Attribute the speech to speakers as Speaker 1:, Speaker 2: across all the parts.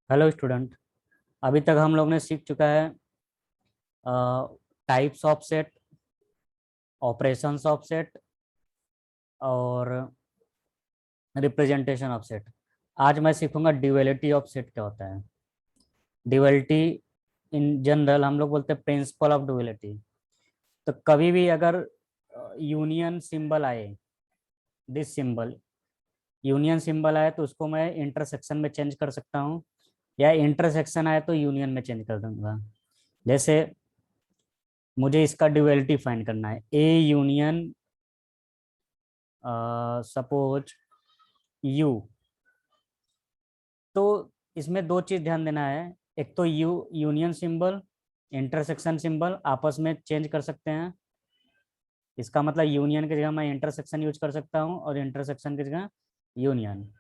Speaker 1: Hello student. अभी तक हम लोग ने सीख चुका है types of set, operations of set और रिप्रेजेंटेशन ऑफ सेट। आज मैं सीखूंगा ड्यूअलिटी ऑफ सेट क्या होता है। ड्यूअलिटी इन जनरल हम लोग बोलते हैं प्रिंसिपल ऑफ ड्यूअलिटी। तो कभी भी अगर यूनियन सिंबल आए, दिस सिंबल यूनियन सिंबल आए तो उसको मैं इंटरसेक्शन में चेंज कर सकता हूँ, या इंटरसेक्शन आए तो यूनियन में चेंज कर दूंगा। जैसे मुझे इसका ड्यूअलिटी फाइंड करना है, ए यूनियन सपोज यू। तो इसमें दो चीज ध्यान देना है। एक तो you union symbol, intersection symbol आपस में चेंज कर सकते हैं। इसका मतलब यूनियन की जगह मैं इंटरसेक्शन यूज कर सकता हूँ और इंटरसेक्शन की जगह यूनियन।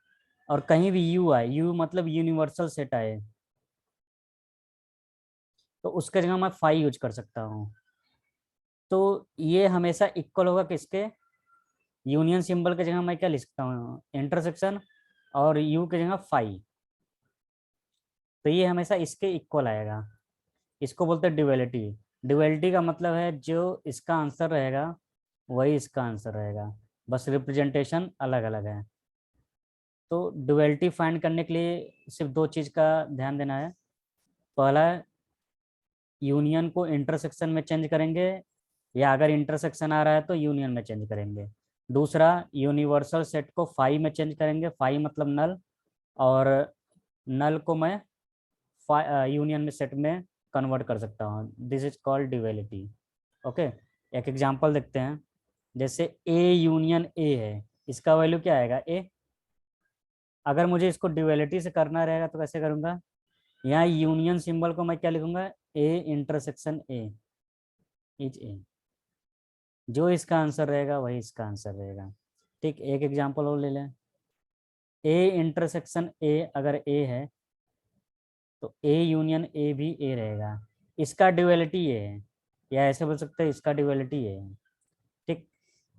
Speaker 1: और कहीं भी यू आए, यू मतलब यूनिवर्सल सेट आए, तो उसके जगह मैं फाई यूज कर सकता हूँ। तो ये हमेशा इक्वल होगा किसके, यूनियन सिंबल की जगह मैं क्या लिख सकता हूँ, इंटरसेक्शन, और यू की जगह फाई। तो ये हमेशा इसके इक्वल आएगा। इसको बोलते हैं ड्यूअलिटी। ड्यूअलिटी का मतलब है जो इसका आंसर रहेगा वही इसका आंसर रहेगा, बस रिप्रेजेंटेशन अलग अलग है। तो ड्यूअलिटी फाइंड करने के लिए सिर्फ दो चीज का ध्यान देना है। पहला, यूनियन को इंटरसेक्शन में चेंज करेंगे, या अगर इंटरसेक्शन आ रहा है तो यूनियन में चेंज करेंगे। दूसरा, यूनिवर्सल सेट को फाई में चेंज करेंगे, फाई मतलब नल, और नल को मैं यूनियन में सेट में कन्वर्ट कर सकता हूँ। This is called duality. Okay, एक एग्जांपल देखते हैं। जैसे ए यूनियन ए है, इसका वैल्यू क्या आएगा, ए। अगर मुझे इसको ड्यूअलिटी से करना रहेगा तो कैसे करूंगा, यहाँ यूनियन सिंबल को मैं क्या लिखूंगा, ए इंटरसेक्शन ए इज ए। जो इसका आंसर रहेगा वही इसका आंसर रहेगा। ठीक, एक एग्जांपल और ले लें। ए इंटरसेक्शन ए अगर ए है तो ए यूनियन ए भी ए रहेगा। इसका ड्यूअलिटी ये है, या ऐसे बोल सकते हैं इसका ड्यूअलिटी ये है। ठीक,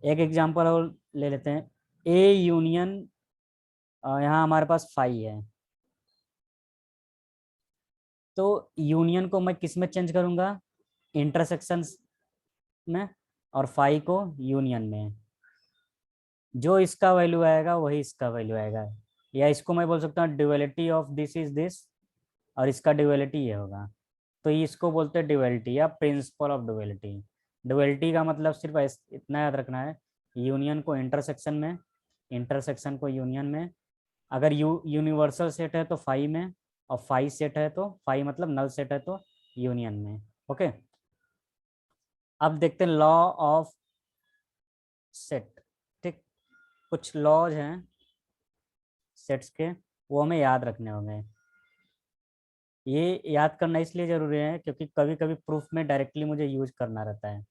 Speaker 1: एक एग्जांपल और ले लेते हैं। ए यूनियन, यहाँ हमारे पास फाई है, तो यूनियन को मैं किस में चेंज करूंगा, इंटरसेक्शन में, और फाई को यूनियन में। जो इसका वैल्यू आएगा वही इसका वैल्यू आएगा। या इसको मैं बोल सकता हूँ duality of this is this, और इसका ड्यूअलिटी ये होगा। तो इसको बोलते हैं ड्यूअलिटी या प्रिंसिपल ऑफ ड्यूअलिटी। ड्यूअलिटी का मतलब सिर्फ इतना याद रखना है, यूनियन को इंटरसेक्शन में, इंटरसेक्शन को यूनियन में। अगर यूनिवर्सल सेट है तो फाई में, और फाई सेट है तो फाई मतलब नल सेट है तो यूनियन में। ओके, अब देखते हैं लॉ ऑफ सेट। ठीक, कुछ लॉज हैं सेट्स के, वो हमें याद रखने होंगे। ये याद करना इसलिए जरूरी है क्योंकि कभी कभी प्रूफ में डायरेक्टली मुझे यूज करना रहता है।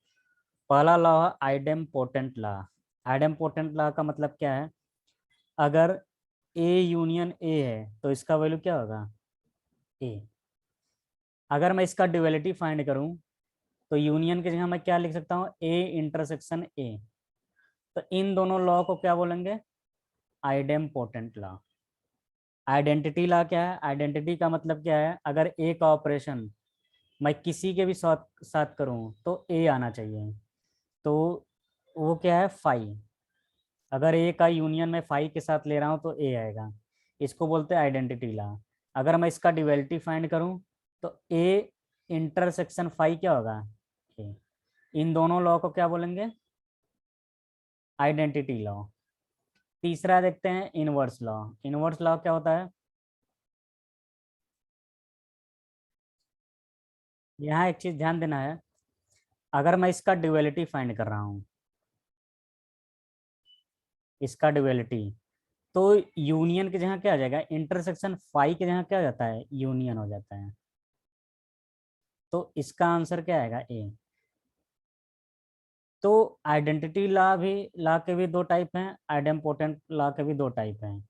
Speaker 1: पहला लॉ है आइडेम्पोटेंट लॉ। आइडेम्पोटेंट लॉ का मतलब क्या है, अगर ए यूनियन ए है तो इसका वैल्यू क्या होगा, ए। अगर मैं इसका ड्यूअलिटी फाइंड करूं तो यूनियन की जगह मैं क्या लिख सकता हूँ, ए इंटरसेक्शन ए। तो इन दोनों लॉ को क्या बोलेंगे, आइडेम्पोटेंट लॉ। आइडेंटिटी लॉ क्या है, आइडेंटिटी का मतलब क्या है, अगर ए का ऑपरेशन मैं किसी के भी साथ साथ करूं तो ए आना चाहिए। तो वो क्या है, फाई। अगर ए का यूनियन में फाई के साथ ले रहा हूँ तो ए आएगा। इसको बोलते हैं आइडेंटिटी लॉ। अगर मैं इसका ड्यूअलिटी फाइंड करूं तो ए इंटरसेक्शन फाई क्या होगा, ए। इन दोनों लॉ को क्या बोलेंगे, आइडेंटिटी लॉ। तीसरा देखते हैं इनवर्स लॉ। इनवर्स लॉ क्या होता है, यहाँ एक चीज ध्यान देना है। अगर मैं इसका ड्यूअलिटी फाइंड कर रहा हूँ, इसका ड्यूअलिटी, तो यूनियन की जगह क्या आ जाएगा, इंटरसेक्शन फाई की जगह क्या हो जाता है, यूनियन हो जाता है। तो इसका आंसर क्या आएगा, ए। तो आइडेंटिटी लॉ भी, लॉ के भी दो टाइप हैं, आइडेम्पोटेंट लॉ के भी दो टाइप हैं।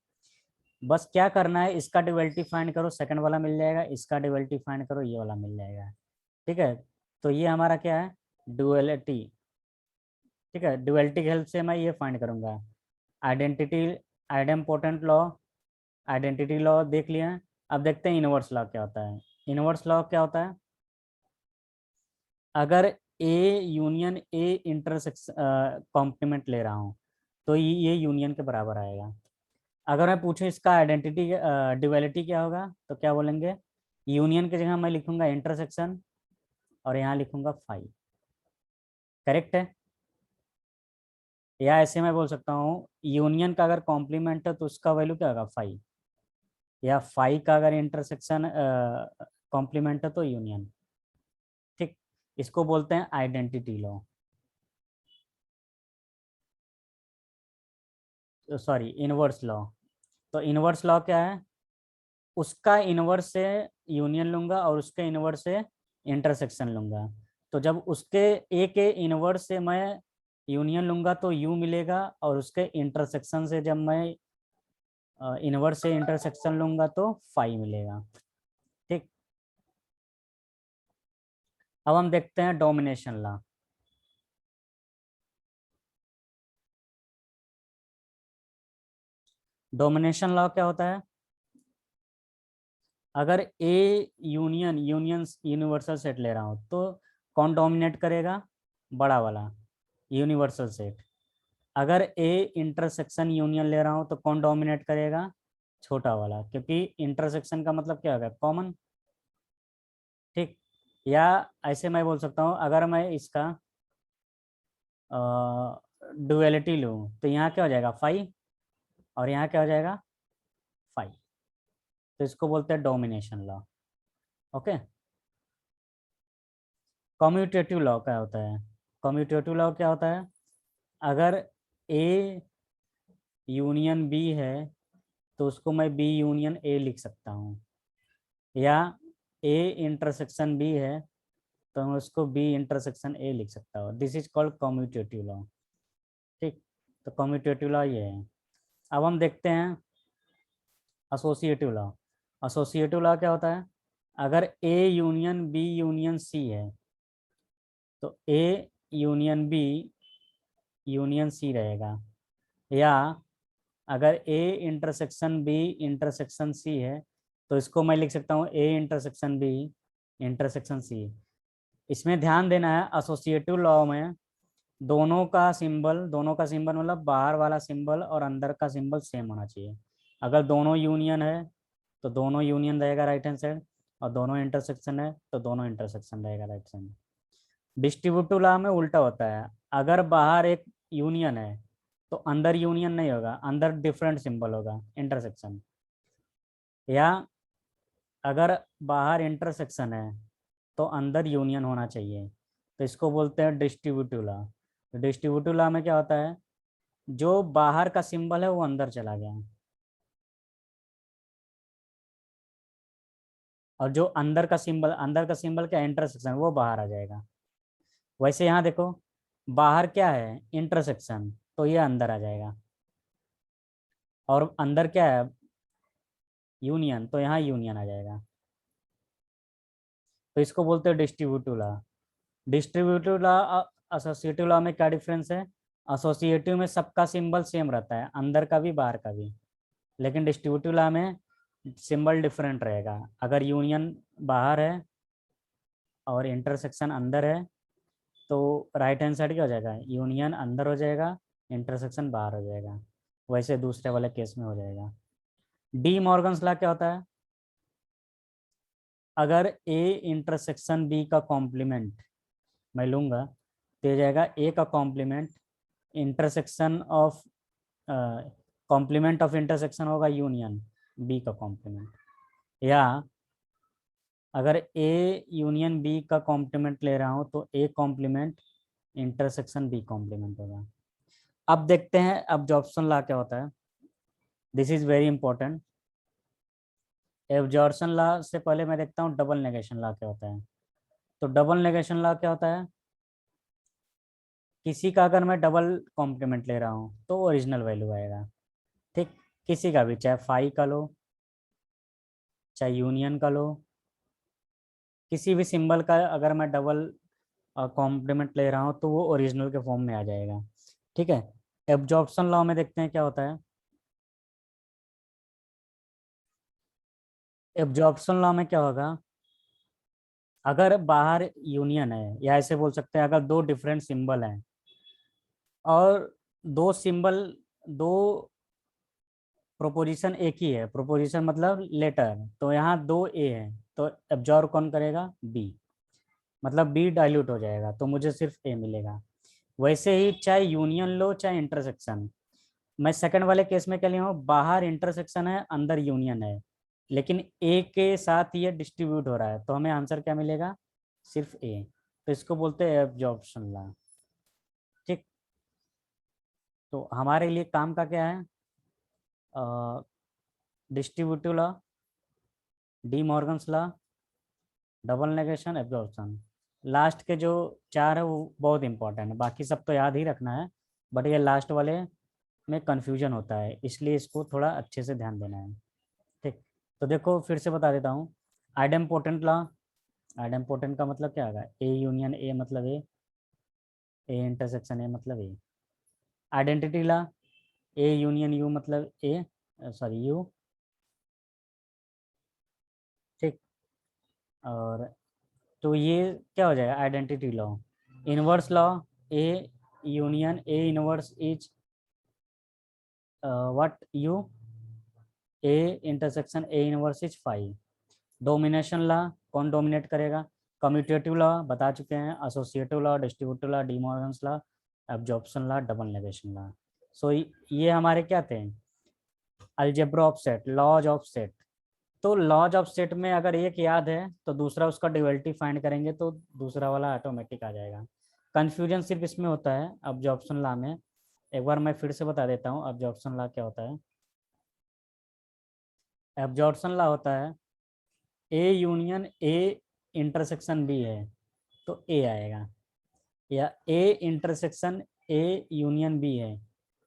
Speaker 1: बस क्या करना है, इसका ड्यूअलिटी फाइंड करो, सेकंड वाला मिल जाएगा, इसका ड्यूअलिटी फाइंड करो, ये वाला मिल जाएगा। ठीक है, तो ये हमारा क्या है, ड्यूअलिटी। ठीक है, ड्यूअलिटी की हेल्प से मैं ये फाइंड करूंगा identity, idempotent law, identity law देख लिया। अब देखते हैं इनवर्स लॉ क्या होता है। इनवर्स लॉ क्या होता है, अगर A union A intersection complement ले रहा हूँ तो ये यूनियन के बराबर आएगा। अगर मैं पूछूं इसका आइडेंटिटी ड्युअलिटी क्या होगा, तो क्या बोलेंगे, यूनियन की जगह मैं लिखूंगा इंटरसेक्शन और यहाँ लिखूंगा फाई। करेक्ट है। या ऐसे मैं बोल सकता हूँ यूनियन का अगर कॉम्प्लीमेंट है तो उसका वैल्यू क्या होगा, फाई। या फाई का अगर इंटरसेक्शन कॉम्प्लीमेंट है तो यूनियन। ठीक, इसको बोलते हैं identity law, sorry inverse law. तो इनवर्स लॉ क्या है, उसका इनवर्स से यूनियन लूंगा और उसके इनवर्स से इंटरसेक्शन लूंगा। तो जब उसके ए के इनवर्स से मैं यूनियन लूंगा तो यू मिलेगा, और उसके इंटरसेक्शन से जब मैं इनवर्स से इंटरसेक्शन लूंगा तो फाई मिलेगा। ठीक, अब हम देखते हैं डोमिनेशन लॉ। डोमिनेशन लॉ क्या होता है, अगर A union union universal set ले रहा हूँ तो कौन डोमिनेट करेगा, बड़ा वाला यूनिवर्सल सेट। अगर ए इंटरसेक्शन यूनियन ले रहा हूँ तो कौन डोमिनेट करेगा, छोटा वाला, क्योंकि इंटरसेक्शन का मतलब क्या होगा, कॉमन। ठीक, या ऐसे मैं बोल सकता हूँ अगर मैं इसका डुअलिटी लूँ तो यहाँ क्या हो जाएगा, फाइव, और यहाँ क्या हो जाएगा, फाइव। तो इसको बोलते हैं domination law. Okay. Commutative law क्या होता है, कम्यूटेटिव लॉ क्या होता है, अगर ए यूनियन बी है तो उसको मैं बी यूनियन ए लिख सकता हूँ। या ए इंटरसेक्शन बी है तो मैं उसको बी इंटरसेक्शन ए लिख सकता हूँ। This is called commutative law. ठीक, तो कम्यूटेटिव लॉ ये है। अब हम देखते हैं एसोसिएटिव लॉ। एसोसिएटिव लॉ क्या होता है, अगर A union B union C है तो A union B union C रहेगा। या अगर A intersection B intersection C है तो इसको मैं लिख सकता हूँ A intersection B intersection C. इसमें ध्यान देना है एसोसिएटिव लॉ में दोनों का सिंबल मतलब बाहर वाला सिंबल और अंदर का सिंबल सेम होना चाहिए। अगर दोनों यूनियन है तो दोनों यूनियन रहेगा राइट हैंड साइड, और दोनों इंटरसेक्शन है तो दोनों इंटरसेक्शन रहेगा राइट साइड। डिस्ट्रीब्यूटिव लॉ में उल्टा होता है, अगर बाहर एक यूनियन है तो अंदर यूनियन नहीं होगा, अंदर डिफरेंट सिंबल होगा इंटरसेक्शन। या अगर बाहर इंटरसेक्शन है तो अंदर यूनियन होना चाहिए, तो इसको बोलते हैं डिस्ट्रीब्यूटिव लॉ। डिस्ट्रीब्यूटिव लॉ में क्या होता है, जो बाहर का सिंबल है वो अंदर चला गया, और जो अंदर का सिंबल क्या इंटरसेक्शन वो बाहर आ जाएगा। वैसे यहाँ देखो, बाहर क्या है इंटरसेक्शन, तो ये अंदर आ जाएगा, और अंदर क्या है यूनियन, तो यहाँ यूनियन आ जाएगा। तो इसको बोलते हैं distributive law. Distributive law associative law में क्या डिफरेंस है, एसोसिएटिव में सबका सिंबल सेम रहता है, अंदर का भी बाहर का भी। लेकिन डिस्ट्रीब्यूटिव लॉ में सिंबल डिफरेंट रहेगा, अगर यूनियन बाहर है और इंटरसेक्शन अंदर है तो राइट हैंड साइड क्या हो जाएगा, यूनियन अंदर हो जाएगा, इंटरसेक्शन बाहर हो जाएगा। वैसे दूसरे वाले केस में हो जाएगा। डी मॉर्गन्स लॉ क्या होता है, अगर ए इंटरसेक्शन बी का कॉम्प्लीमेंट मैं लूंगा तो ये जाएगा ए का complement intersection of complement of intersection होगा यूनियन बी का कॉम्प्लीमेंट। या अगर ए यूनियन बी का कॉम्प्लीमेंट ले रहा हूँ तो A complement intersection B complement होगा। अब देखते हैं अब्जॉर्प्शन लॉ क्या होता है। This is very important. Absorption law से पहले मैं देखता हूँ डबल नेगेशन लॉ क्या होता है। तो डबल नेगेशन लॉ क्या होता है, किसी का अगर मैं डबल कॉम्प्लीमेंट ले रहा हूँ तो ओरिजिनल वैल्यू आएगा। ठीक, किसी का भी, चाहे फाई का लो चाहे यूनियन का लो, किसी भी सिंबल का अगर मैं डबल कॉम्प्लीमेंट ले रहा हूँ तो वो ओरिजिनल के फॉर्म में आ जाएगा। ठीक है। एब्जॉर्प्शन लॉ में देखते हैं क्या होता है, एब्जॉर्प्शन लॉ में क्या होगा, अगर बाहर यूनियन है, या ऐसे बोल सकते हैं अगर दो डिफरेंट सिंबल हैं और दो सिंबल, दो प्रोपोजिशन एक ही है, प्रोपोजिशन मतलब लेटर, तो यहाँ दो ए है, तो एब्जॉर्ब कौन करेगा, बी, मतलब बी डाइल्यूट हो जाएगा, तो मुझे सिर्फ ए मिलेगा। वैसे ही चाहे यूनियन लो चाहे इंटरसेक्शन, मैं सेकंड वाले केस में क्या लिया हूँ, बाहर इंटरसेक्शन है अंदर यूनियन है, लेकिन ए के साथ ये डिस्ट्रीब्यूट हो रहा है, तो हमें आंसर क्या मिलेगा, सिर्फ ए, तो इसको बोलते हैं एब्जॉर्प्शन लॉ। ठीक, तो हमारे लिए काम का क्या है, distributive law, D Morgan's law, double negation, absorption. Last के जो चार है वो बहुत इंपॉर्टेंट है, बाकी सब तो याद ही रखना है, बट ये लास्ट वाले में कंफ्यूजन होता है, इसलिए इसको थोड़ा अच्छे से ध्यान देना है। ठीक, तो देखो फिर से बता देता हूँ, आइडेम्पोटेंट लॉ, आइडेम्पोटेंट का मतलब क्या होगा, ए यूनियन ए मतलब ए इंटरसेक्शन ए मतलब A. Identity law, A union U मतलब ए, सॉरी यू। ठीक, और तो ये क्या हो जाएगा, identity law. Inverse law, A union A inverse is what, U, A intersection A inverse is five. Domination law, कौन डोमिनेट करेगा, कम्यूटेटिव लॉ बता चुके हैं, associative law, distributive law, De Morgan's law, absorption law, double negation law. So ये हमारे क्या थे, algebra of set, laws of set. तो लॉज ऑफ सेट में अगर एक याद है तो दूसरा उसका ड्यूअलिटी फाइंड करेंगे तो दूसरा वाला ऑटोमेटिक आ जाएगा। कंफ्यूजन सिर्फ इसमें होता है अब्जॉर्प्शन लॉ में, एक बार मैं फिर से बता देता हूँ अब्जॉर्प्शन लॉ क्या होता है। एब्जॉर्प्शन लॉ होता है A union A intersection B है तो ए आएगा, या A intersection A union B है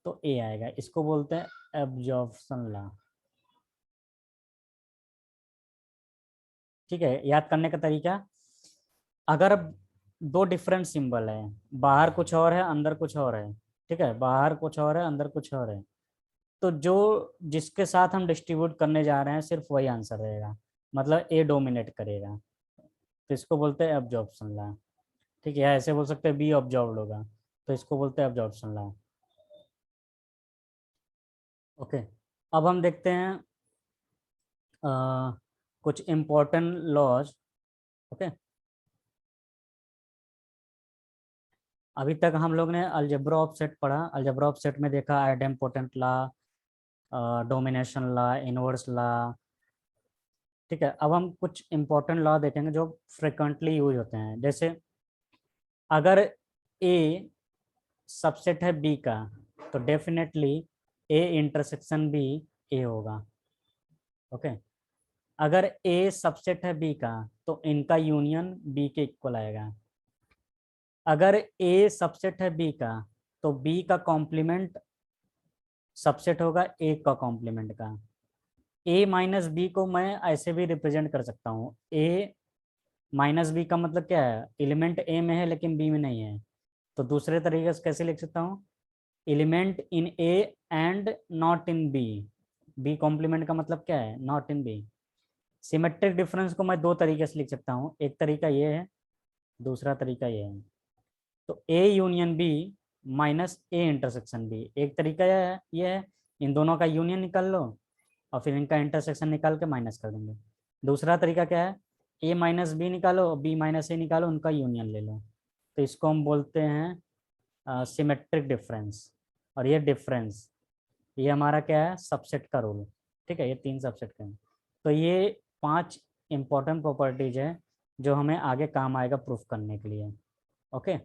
Speaker 1: तो ए आएगा, इसको बोलते हैं एब्जॉर्प्शन लॉ। ठीक है, याद करने का तरीका, अगर दो डिफरेंट सिंबल है, बाहर कुछ और है अंदर कुछ और है, ठीक है, बाहर कुछ और है अंदर कुछ और है, तो जो जिसके साथ हम डिस्ट्रीब्यूट करने जा रहे हैं सिर्फ वही आंसर रहेगा, मतलब ए डोमिनेट करेगा, तो इसको बोलते हैं एब्जॉर्प्शन लॉ। ठीक है, ऐसे बोल सकते हैं बी ऑब्जॉर्व्ड होगा, तो इसको बोलते हैं एब्जॉर्प्शन लॉ। ओके, अब हम देखते हैं अ, कुछ इम्पोर्टेंट लॉज। ओके, अभी तक हम लोग ने अलजेब्रा ऑफ सेट पढ़ा, अलजेब्रा ऑफ सेट में देखा idempotent law, domination law, inverse law. ठीक है, अब हम कुछ इंपॉर्टेंट लॉ देखेंगे जो फ्रिक्वेंटली यूज होते हैं, जैसे अगर ए सबसेट है बी का तो डेफिनेटली ए इंटरसेक्शन बी ए होगा। ओके, अगर ए सबसेट है बी का तो इनका यूनियन बी के इक्वल आएगा। अगर ए सबसेट है बी का तो बी का कॉम्प्लीमेंट सबसेट होगा ए का कॉम्प्लीमेंट का। ए माइनस बी को मैं ऐसे भी रिप्रेजेंट कर सकता हूँ, ए माइनस बी का मतलब क्या है, एलिमेंट ए में है लेकिन बी में नहीं है, तो दूसरे तरीके से कैसे लिख सकता हूँ, element in A and not in B. B complement का मतलब क्या है, not in B. Symmetric difference को मैं दो तरीके से लिख सकता हूँ, एक तरीका ये है, दूसरा तरीका ये है। तो A union B minus A intersection B, एक तरीका ये है, इन दोनों का यूनियन निकाल लो और फिर इनका इंटरसेक्शन निकाल के माइनस कर देंगे। दूसरा तरीका क्या है, ए माइनस बी निकालो, बी माइनस ए निकालो, उनका यूनियन ले लो, तो इसको हम बोलते हैं सिमेट्रिक डिफरेंस। और ये डिफरेंस, ये हमारा क्या है, सबसेट का रूल। ठीक है, ये तीन सबसेट के हैं, तो ये पांच इंपॉर्टेंट प्रॉपर्टीज है जो हमें आगे काम आएगा प्रूफ करने के लिए। ओके।